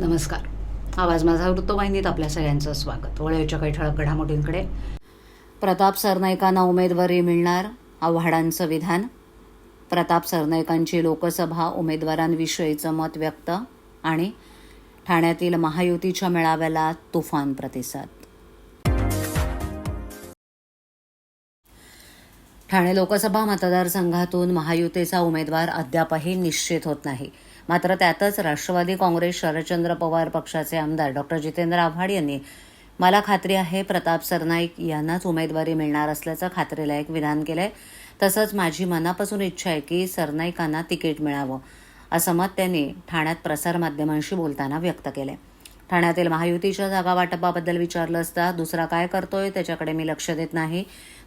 नमस्कार. आवाज माझा वृत्तवाहिनीत आपल्या सगळ्यांचं स्वागत. वळेच्या काही ठळक घडामोडींकडे. प्रताप सरनाईकांना उमेदवारी मिळणार, आव्हाडांचं विधान. प्रताप सरनाईकांची लोकसभा उमेदवारांविषयीचं मत व्यक्त. आणि ठाण्यातील महायुतीच्या मेळाव्याला तुफान प्रतिसाद. ठाणे लोकसभा मतदारसंघातून महायुतीचा उमेदवार अद्यापही निश्चित होत नाही. मात्र त्यातच राष्ट्रवादी काँग्रेस शरदचंद्र पवार पक्षाचे आमदार डॉक्टर जितेंद्र आव्हाड यांनी मला खात्री आहे प्रताप सरनाईक यांनाच उमेदवारी मिळणार असल्याचं खात्रीलायक विधान केलंय. तसंच माझी मनापासून इच्छा आहे की सरनाईकांना तिकीट मिळावं, असं मत त्यांनी ठाण्यात प्रसारमाध्यमांशी बोलताना व्यक्त केलंय. ठाण्यातील महायुतीच्या जागा वाटपाबद्दल विचारलं असता दुसरा काय करतोय त्याच्याकडे मी लक्ष देत नाही,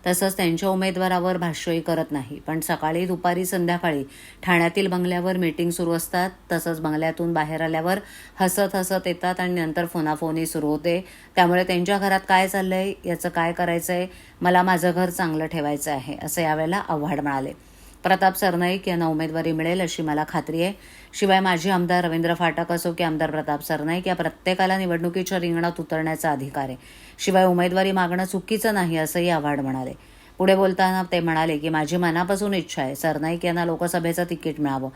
तसंच त्यांच्या उमेदवारावर भाष्यही करत नाही. पण सकाळी दुपारी संध्याकाळी ठाण्यातील बंगल्यावर मीटिंग सुरू असतात. तसंच बंगल्यातून बाहेर आल्यावर हसत हसत येतात आणि नंतर फोनाफोनी सुरू होते. त्यामुळे त्यांच्या घरात काय चाललंय, याचं काय करायचंय, मला माझं घर चांगलं ठेवायचं आहे, असं यावेळेला आव्हाड म्हणाले. प्रताप सरनाईक यांना उमेदवारी मिळेल अशी मला खात्री आहे. शिवाय माजी आमदार रवींद्र फाटक असो की आमदार प्रताप सरनाईक या प्रत्येकाला निवडणुकीच्या रिंगणात उतरण्याचा अधिकार आहे. शिवाय उमेदवारी मागणं चुकीचं नाही, असंही आव्हाड म्हणाले. पुढे बोलताना ते म्हणाले की माझी मनापासून इच्छा आहे सरनाईक यांना लोकसभेचं तिकीट मिळावं,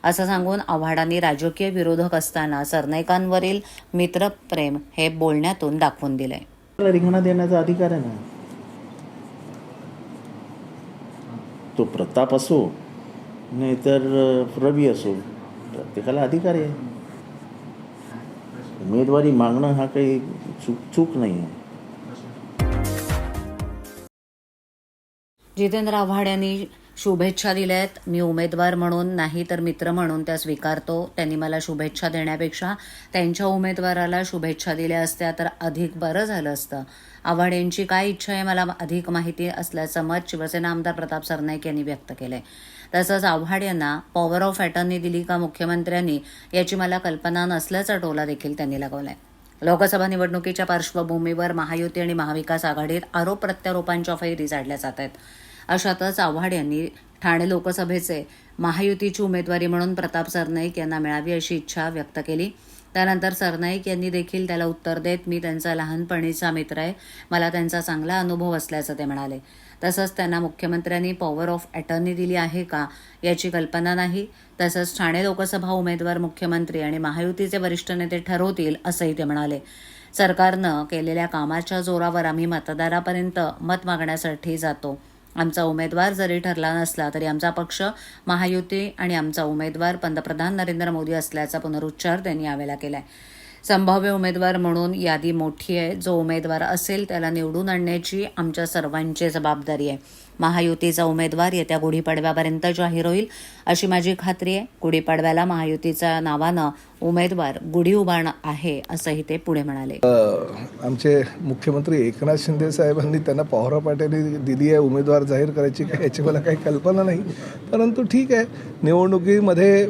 असं सांगून आव्हाडांनी राजकीय विरोधक असताना सरनाईकांवरील मित्रप्रेम हे बोलण्यातून दाखवून दिलंय. रिंगणात देण्याचा अधिकार आहे ना. तो प्रताप असो नाहीतर रवी असो, प्रत्येकाला अधिकार आहे. उमेदवारी मागणं हा काही चूक नाही आहे. जितेंद्र आव्हाड यांनी शुभेच्छा दिल्यात. मी उमेदवार म्हणून नाही तर मित्र म्हणून त्या स्वीकारतो. त्यांनी मला शुभेच्छा देण्यापेक्षा त्यांच्या उमेदवाराला शुभेच्छा दिल्या असत्या तर अधिक बरं झालं असतं. आव्हाड यांची काय इच्छा आहे मला अधिक माहिती असल्याचं मत शिवसेना आमदार प्रताप सरनाईक यांनी व्यक्त केलंय. तसंच आव्हाड यांना पॉवर ऑफ अटर्नी दिली का मुख्यमंत्र्यांनी याची मला कल्पना नसल्याचा टोला देखील त्यांनी लगावलाय. लोकसभा निवडणुकीच्या पार्श्वभूमीवर महायुती आणि महाविकास आघाडीत आरोप प्रत्यारोपांच्या फैरी झाडल्या जात आहेत. अशातच आव्हाड यांनी ठाणे लोकसभेचे महायुतीची उमेदवारी म्हणून प्रताप सरनाईक यांना मिळावी अशी इच्छा व्यक्त केली. त्यानंतर सरनाईक यांनी देखील त्याला उत्तर देत मी त्यांचा लहानपणीचा मित्र आहे, मला त्यांचा चांगला अनुभव असल्याचं ते म्हणाले. तसंच त्यांना मुख्यमंत्र्यांनी पॉवर ऑफ अटर्नी दिली आहे का याची कल्पना नाही. तसंच ठाणे लोकसभा उमेदवार मुख्यमंत्री आणि महायुतीचे वरिष्ठ नेते ठरवतील असंही ते म्हणाले. सरकारनं केलेल्या कामाच्या जोरावर आम्ही मतदारापर्यंत मत मागण्यासाठी जातो. आमचा उमेदवार जरी ठरला नसला तरी आमचा पक्ष महायुती आणि आमचा उमेदवार पंतप्रधान नरेंद्र मोदी असल्याचा पुनरुच्चार त्यांनी यावेळेला केलाय. संभाव्य उमेदवार म्हणून यादी मोठी आहे. जो उमेदवार असेल त्याला निवडून आणण्याची आमच्या सर्वांची जबाबदारी आहे. महायुतीचा उमेदवार येत्या गुढीपाडव्यापर्यंत जाहीर होईल अशी माझी खात्री आहे. गुढीपाडव्याला महायुतीच्या नावानं उमेदवार गुढी उभारणार आहे असंही ते पुढे म्हणाले. आमचे मुख्यमंत्री एकनाथ शिंदे साहेबांनी त्यांना पॉवर ऑफ अटर्नी दिली आहे उमेदवार जाहीर करायची काय याची मला काही कल्पना नाही. परंतु ठीक आहे, निवडणुकीमध्ये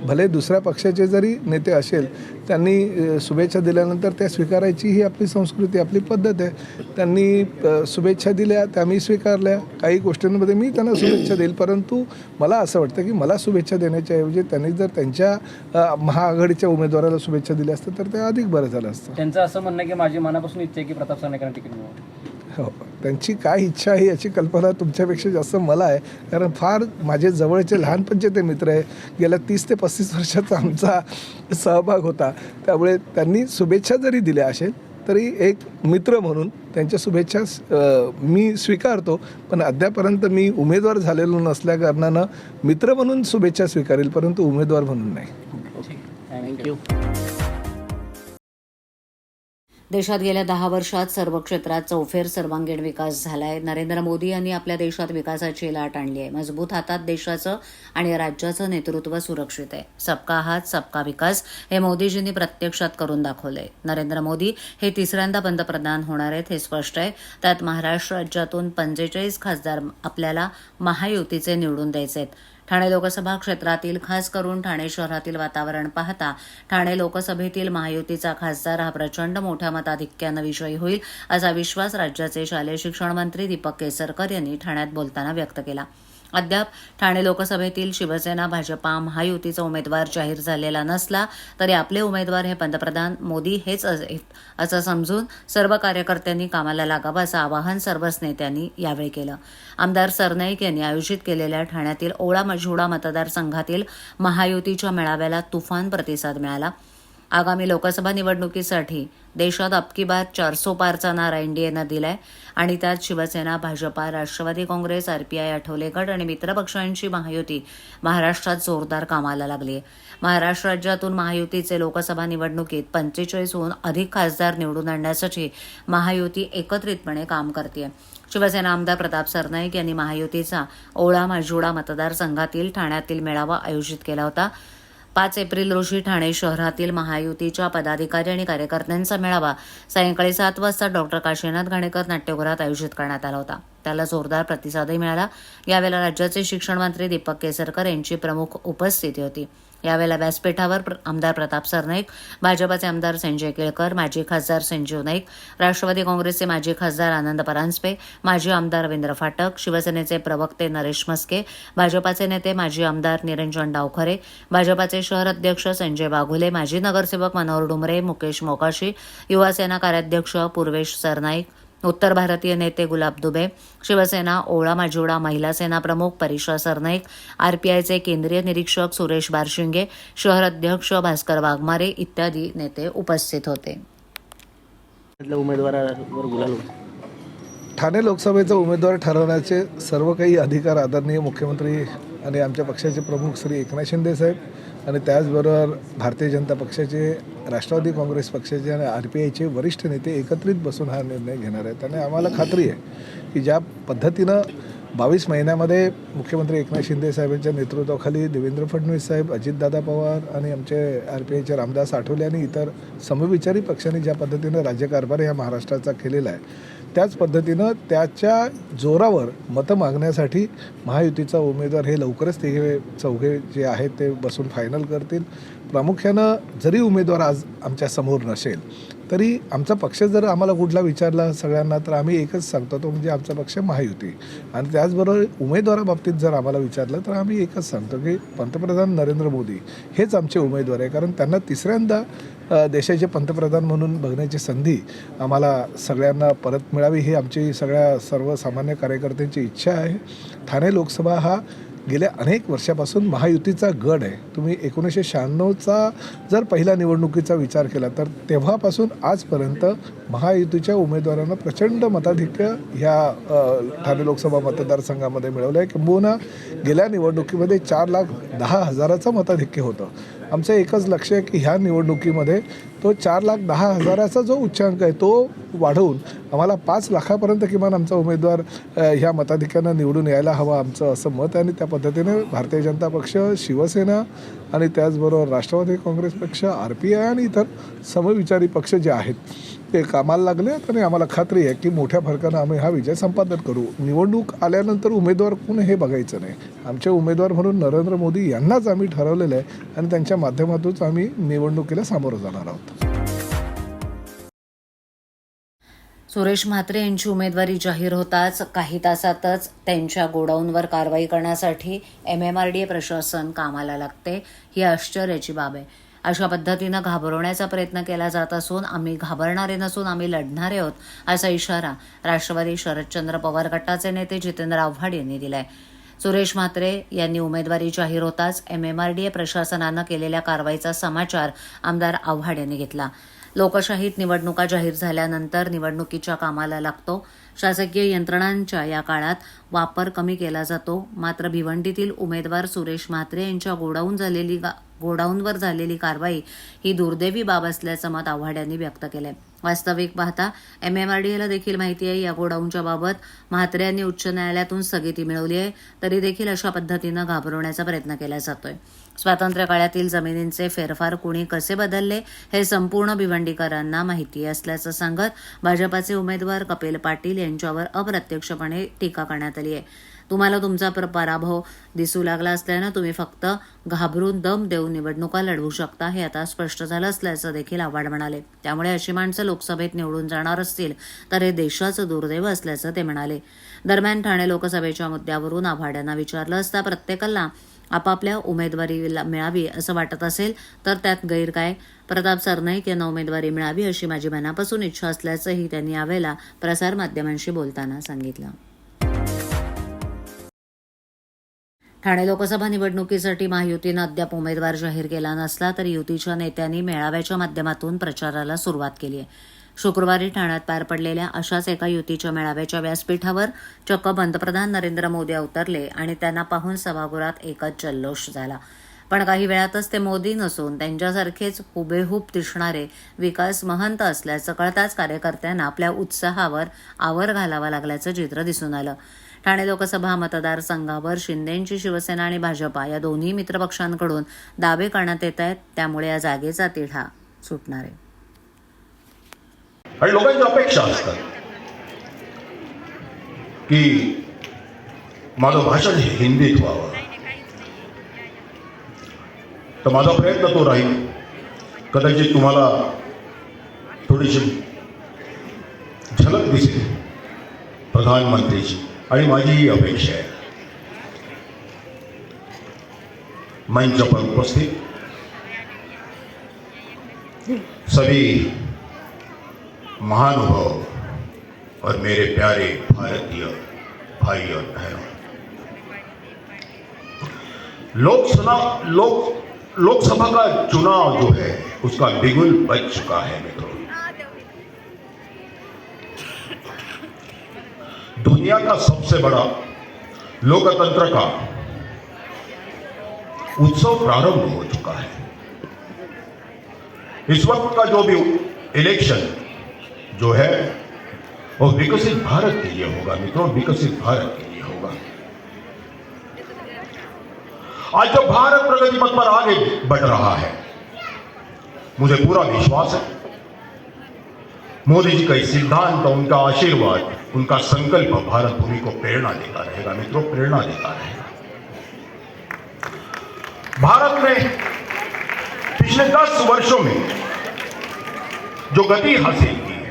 भले दुसऱ्या पक्षाचे जरी नेते असेल त्यांनी शुभेच्छा दिल्यानंतर त्या स्वीकारायची ही आपली संस्कृती, आपली पद्धत आहे. त्यांनी शुभेच्छा दिल्या त्या मी स्वीकारल्या. काही गोष्टींमध्ये मी त्यांना शुभेच्छा देईल, परंतु मला असं वाटतं की मला शुभेच्छा देण्याच्या ऐवजी त्यांनी जर त्यांच्या महाआघाडीच्या उमेदवाराला शुभेच्छा दिल्या असतं तर ते अधिक बरं झालं असतं. त्यांचं असं म्हणणं की माझी मनापासून इच्छा आहे की प्रताप सरनाईकांना तिकीट मिळावं. हो, त्यांची काय इच्छा आहे याची कल्पना तुमच्यापेक्षा जास्त मला आहे, कारण फार माझे जवळचे लहानपणचे ते मित्र आहे. गेल्या 30 ते 35 वर्षाचा आमचा सहभाग होता. त्यामुळे त्यांनी शुभेच्छा जरी दिल्या असेल तरी एक मित्र म्हणून त्यांच्या शुभेच्छा मी स्वीकारतो. पण अद्यापर्यंत मी उमेदवार झालेलो नसल्याकारणानं मित्र म्हणून शुभेच्छा स्वीकारेल, परंतु उमेदवार म्हणून नाही. थँक्यू. देशात गेल्या 10 वर्षात सर्व क्षेत्रात चौफेर सर्वांगीण विकास झालाय. नरेंद्र मोदी यांनी आपल्या देशात विकासाची लाट आणली आहे. मजबूत हातात देशाचं आणि राज्याचं नेतृत्व सुरक्षित आहे. सबका हात सबका विकास हे मोदीजींनी प्रत्यक्षात करून दाखवलंय. नरेंद्र मोदी हे तिसऱ्यांदा पंतप्रधान होणार आहेत हे स्पष्ट आहे. त्यात महाराष्ट्र राज्यातून 45 खासदार आपल्याला महायुतीचे निवडून द्यायचे आहेत. ठाणे लोकसभा क्षेत्रातील खास करून ठाणे शहरातील वातावरण पाहता ठाणे लोकसभेतील महायुतीचा खासदार हा प्रचंड मोठ्या मताधिक्यानं विजयी होईल असा विश्वास राज्याचे शालेय शिक्षण मंत्री दीपक केसरकर यांनी ठाण्यात बोलताना व्यक्त केला. अद्याप ठाणे लोकसभेतील शिवसेना भाजपा महायुतीचा उमेदवार जाहीर झालेला नसला तरी आपले उमेदवार हे पंतप्रधान मोदी हेच आहेत असं समजून सर्व कार्यकर्त्यांनी कामाला लागावं असं आवाहन सर्वच नेत्यांनी यावेळी केलं. आमदार सरनाईक यांनी आयोजित केलेल्या ठाण्यातील ओळा मझुडा मतदारसंघातील महायुतीच्या मेळाव्याला तुफान प्रतिसाद मिळाला. आगामी लोकसभा निवडणुकीसाठी देशात अबकी बार 400 पारचा नारा एनडीएनं दिलाय आणि त्यात शिवसेना, भाजपा, राष्ट्रवादी काँग्रेस, आरपीआय, आठवले गट आणि मित्रपक्षांची महायुती महाराष्ट्रात जोरदार कामाला लागली आहे. महाराष्ट्र राज्यातून महायुतीचे लोकसभा निवडणुकीत 45हून अधिक खासदार निवडून आणण्यासाठी महायुती एकत्रितपणे काम करते. शिवसेना आमदार प्रताप सरनाईक यांनी महायुतीचा ओळा मझुडा मतदारसंघातील ठाण्यातील मेळावा आयोजित केला होता. 5 एप्रिल रोजी ठाणे शहरातील महायुतीच्या पदाधिकारी आणि कार्यकर्त्यांचा मेळावा सायंकाळी 7 वाजता डॉक्टर काशीनाथ घाणेकर नाट्यगृहात आयोजित करण्यात आला होता. त्याला जोरदार प्रतिसादही मिळाला. यावेळेला राज्याचे शिक्षण मंत्री दीपक केसरकर यांची प्रमुख उपस्थिती होती. यावेळेला व्यासपीठावर आमदार प्रताप सरनाईक, भाजपाचे आमदार संजय केळकर, माजी खासदार संजीव नाईक, राष्ट्रवादी काँग्रेसचे माजी खासदार आनंद परांजपे, माजी आमदार रवींद्र फाटक, शिवसेनेचे प्रवक्ते नरेश मस्के, भाजपाचे नेते माजी आमदार निरंजन डावखरे, भाजपाचे शहर अध्यक्ष संजय बाघुले, माजी नगरसेवक मनोहर डुमरे, मुकेश मोकाशी, युवासेना कार्याध्यक्ष पूर्वेश सरनाईक, उत्तर भारतीय नेते गुलाब दुबे, शिवसेना ओळा मझुडा महिला सेना प्रमुख परीक्षा सरनाईक, आरपीआयचे केंद्रीय निरीक्षक सुरेश बारशिंगे, शहर अध्यक्ष भास्कर वाघमारे इत्यादी नेते उपस्थित होते. उमेदवारावर गुलाल होता. ठाणे लोकसभेचा उमेदवार ठरवण्याचे सर्व काही अधिकार आदरणीय मुख्यमंत्री आणि आमच्या पक्षाचे प्रमुख श्री एकनाथ शिंदे साहेब आणि त्याचबरोबर भारतीय जनता पक्षाचे, राष्ट्रवादी काँग्रेस पक्षाचे आणि आरपीआयचे वरिष्ठ नेते एकत्रित बसून हा निर्णय घेणार आहेत. आणि आम्हाला खात्री आहे की ज्या पद्धतीनं 22 महिन्यामध्ये मुख्यमंत्री एकनाथ शिंदे साहेबांच्या नेतृत्वाखाली देवेंद्र फडणवीस साहेब, अजितदादा पवार आणि आमचे आरपीआयचे रामदास आठवले आणि इतर समविचारी पक्षांनी ज्या पद्धतीनं राज्यकारभार या महाराष्ट्राचा केलेला आहे त्याच पद्धतीनं त्याच्या जोरावर मतं मागण्यासाठी महायुतीचा उमेदवार हे लवकरच ते चौघे जे आहेत ते बसून फायनल करतील. प्रामुख्यानं जरी उमेदवार आज आमच्या समोर नसेल तरी आमचा पक्ष जर आम्हाला कुठला विचारला सगळ्यांना तर आम्ही एकच सांगतो, तो म्हणजे आमचा पक्ष महायुती. आणि त्याचबरोबर उमेदवाराबाबतीत जर आम्हाला विचारलं तर आम्ही एकच सांगतो की पंतप्रधान नरेंद्र मोदी हेच आमचे उमेदवार आहे. कारण त्यांना तिसऱ्यांदा देशाचे पंतप्रधान म्हणून बघण्याची संधी आम्हाला सगळ्यांना परत मिळावी ही आमची सर्वसामान्य कार्यकर्त्यांची इच्छा आहे. ठाणे लोकसभा हा गेल्या अनेक वर्षापासून महायुतीचा गड आहे. तुम्ही 1996चा जर पहिल्या निवडणुकीचा विचार केला तर तेव्हापासून आजपर्यंत महायुतीच्या उमेदवारांना प्रचंड मताधिक्य ह्या ठाणे लोकसभा मतदारसंघामध्ये मिळवलं आहे. किंबहुना गेल्या निवडणुकीमध्ये 4,10,000चं मताधिक्य होतं. आमचं एकच लक्ष आहे की ह्या निवडणुकीमध्ये तो 4,10,000चा जो उच्चांक आहे तो वाढवून आम्हाला 5 लाखापर्यंत किमान आमचा उमेदवार ह्या मताधिक्यानं निवडून यायला हवा आमचं असं मत आहे. आणि त्या पद्धतीने भारतीय जनता पक्ष, शिवसेना आणि त्याचबरोबर राष्ट्रवादी काँग्रेस पक्ष, आरपीआय आणि इतर समविचारी पक्ष जे आहेत ते कामाला लागले आहेत. आणि आम्हाला खात्री आहे की मोठ्या फरकानं आम्ही हा विजय संपादन करू. निवडणूक आल्यानंतर उमेदवार कोण हे बघायचं नाही. आमचे उमेदवार म्हणून नरेंद्र मोदी यांनाच आम्ही ठरवलेलं आहे आणि त्यांच्या माध्यमातूनच आम्ही निवडणुकीला सामोरं जाणार आहोत. सुरेश म्हात्रे यांची उमेदवारी जाहीर होताच काही तासातच त्यांच्या गोडाऊनवर कारवाई करण्यासाठी MMRDA प्रशासन कामाला लागते ही आश्चर्याची बाब आहे. अशा पद्धतीनं घाबरवण्याचा प्रयत्न केला जात असून आम्ही घाबरणारे नसून आम्ही लढणारे आहोत असा इशारा राष्ट्रवादी शरदचंद्र पवार गटाचे नेते जितेंद्र आव्हाड यांनी दिलाय. सुरेश म्हात्रे यांनी उमेदवारी जाहीर होताच MMRDA प्रशासनानं केलेल्या कारवाईचा समाचार आमदार आव्हाड यांनी घेतला. लोकशाहीत निवडणुका जाहीर झाल्यानंतर निवडणुकीच्या कामाला लागतो. शासकीय यंत्रणांच्या या काळात वापर कमी केला जातो. मात्र भिवंडीतील उमेदवार सुरेश म्हात्रे यांच्या गोडाऊनवर झालेली कारवाई ही दुर्दैवी बाब असल्याचं मत आव्हाड यांनी व्यक्त केलंय. वास्तविक पाहता MMRDAला देखील माहिती आहे या गोडाऊनच्या बाबत म्हात्रे यांनी उच्च न्यायालयातून स्थगिती मिळवली आहे. तरी देखील अशा पद्धतीनं घाबरवण्याचा प्रयत्न केला जातोय. स्वातंत्र्य काळातील जमिनींचे फेरफार कुणी कसे बदलले हे संपूर्ण भिवंडीकरांना माहिती असल्याचं सांगत भाजपाचे उमेदवार कपिल पाटील यांच्यावर अप्रत्यक्षपणे टीका करण्यात आली आहे. तुम्हाला तुमचा पराभव दिसू लागला असल्यानं तुम्ही फक्त घाबरून दम देऊन निवडणुका लढवू शकता हे आता स्पष्ट झालं असल्याचं देखील आव्हाड म्हणाले. त्यामुळे अशी माणसं लोकसभेत निवडून जाणार असतील तर हे देशाचं दुर्दैव असल्याचं ते म्हणाले. दरम्यान ठाणे लोकसभेच्या मुद्द्यावरून आव्हाड यांना विचारलं असता प्रत्येकाला आपापल्या उमेदवारी मिळावी असं वाटत असेल तर त्यात गैर काय? प्रताप सरनाईक यांना उमेदवारी मिळावी अशी माझी मनापासून इच्छा असल्याचंही त्यांनी यावेळेला प्रसारमाध्यमांशी बोलताना सांगितलं. ठाणे लोकसभा निवडणुकीसाठी महायुतीनं अद्याप उमेदवार जाहीर केला नसला तरी युतीच्या नेत्यांनी मेळाव्याच्या माध्यमातून प्रचाराला सुरुवात केली आहे. शुक्रवारी ठाण्यात पार पडलेल्या अशाच एका युतीच्या मेळाव्याच्या व्यासपीठावर चक्क पंतप्रधान नरेंद्र मोदी अवतरले आणि त्यांना पाहून सभागृहात एकच जल्लोष झाला. पण काही वेळातच ते मोदी नसून त्यांच्यासारखेच हुबेहूब दिसणारे विकास महंत असल्याचं कळताच कार्यकर्त्यांना आपल्या उत्साहावर आवर घालावा लागल्याचं चित्र दिसून आलं. ठाणे लोकसभा मतदारसंघावर शिंदेंची शिवसेना आणि भाजपा या दोन्ही मित्रपक्षांकडून दावे करण्यात येत आहेत. त्यामुळे या जागेचा तिढा सुटणार आहे. आणि लोकांची अपेक्षा असतात की माझं भाषण हिंदीत व्हावं, तर माझा प्रयत्न तो राहील. कदाचित तुम्हाला थोडीशी झलक दिसेल प्रधानमंत्रीची, आणि माझी ही अपेक्षा आहे. मंच पर उपस्थित सभी महानुभाव और मेरे प्यारे भारतीय भाई और बहनों, लोकसभा का चुनाव जो है उसका बिगुल बज चुका है मित्रों. दुनिया का सबसे बड़ा लोकतंत्र का उत्सव प्रारंभ हो चुका है. इस वक्त का जो भी इलेक्शन जो है वो विकसित भारत के लिए होगा मित्रों, विकसित भारत के लिए होगा. आज जो भारत प्रगति पथ पर आगे बढ़ रहा है, मुझे पूरा विश्वास है मोदी जी का सिद्धांत, उनका आशीर्वाद, उनका संकल्प भारत भूमि को प्रेरणा देता रहेगा मित्रों, प्रेरणा देता रहेगा. भारत ने पिछले 10 वर्षों में जो गति हासिल की है,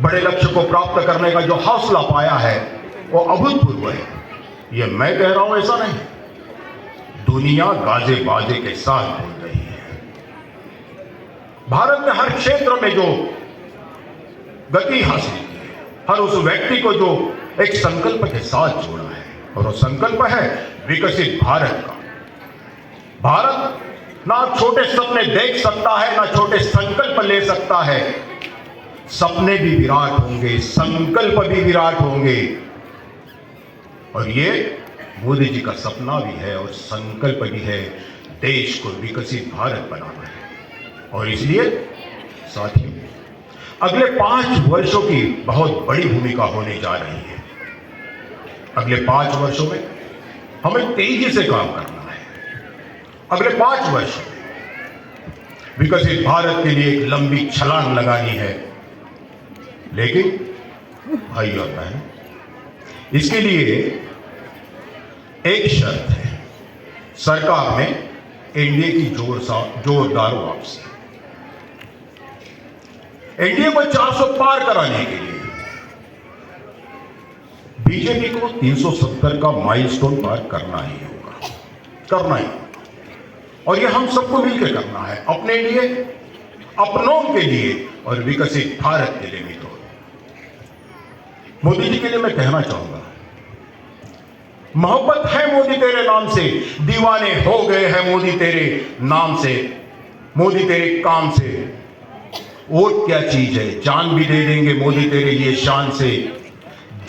बड़े लक्ष्य को प्राप्त करने का जो हौसला पाया है, वो अभूतपूर्व है. ये मैं कह रहा हूं, ऐसा नहीं, दुनिया गाजे बाजे के साथ बोल रही है. भारत ने हर क्षेत्र में जो गति हासिल की है, हर उस व्यक्ति को जो एक संकल्प के साथ जोड़ा है, और वो संकल्प है विकसित भारत का. भारत ना छोटे सपने देख सकता है, ना छोटे संकल्प ले सकता है. सपने भी विराट होंगे, संकल्प भी विराट होंगे, और ये मोदी जी का सपना भी है और संकल्प भी है, देश को विकसित भारत बनाना है. और इसलिए साथियों, अगले 5 वर्षों की बहुत बड़ी भूमिका होने जा रही है. अगले 5 वर्षों में हमें तेजी से काम करना है. अगले 5 वर्ष में विकसित भारत के लिए एक लंबी छलांग लगानी है. लेकिन भाई और बहन, इसके लिए एक शर्त है, सरकार में एनडीए की जोरदार वापसी. एनडीए को 400 पार कराने के लिए बीजेपी को 370 का माइलस्टोन पार करना ही होगा, करना ही. और ये हम सबको मिलकर करना है, अपने लिए, अपनों के लिए और विकसित भारत के लिए. मित्रों, मोदी जी के लिए मैं कहना चाहूंगा, मोहब्बत है मोदी तेरे नाम से, दीवाने हो गए हैं मोदी तेरे नाम से, मोदी तेरे काम से. वोट क्या चीज है, जान भी दे देंगे मोदी तेरे ये शान से.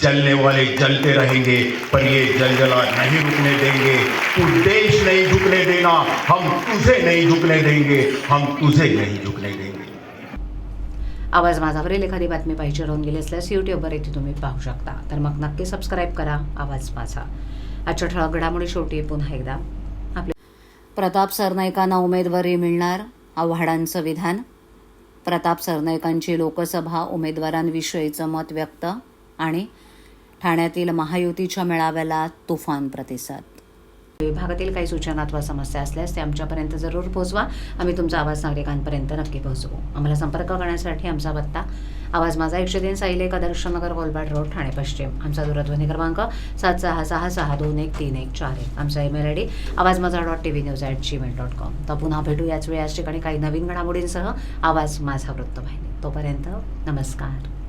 जलने वाले जलते रहेंगे, पर ये जलजला नहीं रुकने देंगे. तू देश नहीं झुकने देना, हम तुझे नहीं झुकने देंगे, हम तुझे नहीं झुकने देंगे. आवाज माझावरील एखादी बातमी पाहिजे राहून गेली असल्यास यूट्यूबवर येथे तुम्ही पाहू शकता. तर मग नक्की सबस्क्राईब करा आवाज माझा. आजच्या ठळक घडामोडी शेवटी पुन्हा एकदा आपले प्रताप सरनाईकांना उमेदवारी मिळणार, आव्हाडांचं विधान. प्रताप सरनाईकांची लोकसभा उमेदवारांविषयीचं मत व्यक्त. आणि ठाण्यातील महायुतीच्या मेळाव्याला तुफान प्रतिसाद. विभागातील काही सूचना अथवा समस्या असल्यास ते आमच्यापर्यंत जरूर पोहोचवा. आम्ही तुमचा आवाज नागरिकांपर्यंत नक्की पोहोचवू. आम्हाला संपर्क करण्यासाठी आमचा पत्ता आवाज माझा 103 साईल 1 आदर्श नगर कोलबाट रोड ठाणे पश्चिम. आमचा दूरध्वनी क्रमांक 766621124141. आमचा ईमेल ID awazmaza.tvnews@gmail.com. तर पुन्हा भेटू याच वेळी याच ठिकाणी काही नवीन घडामोडींसह आवाज माझा वृत्तवाहिनी. तोपर्यंत नमस्कार.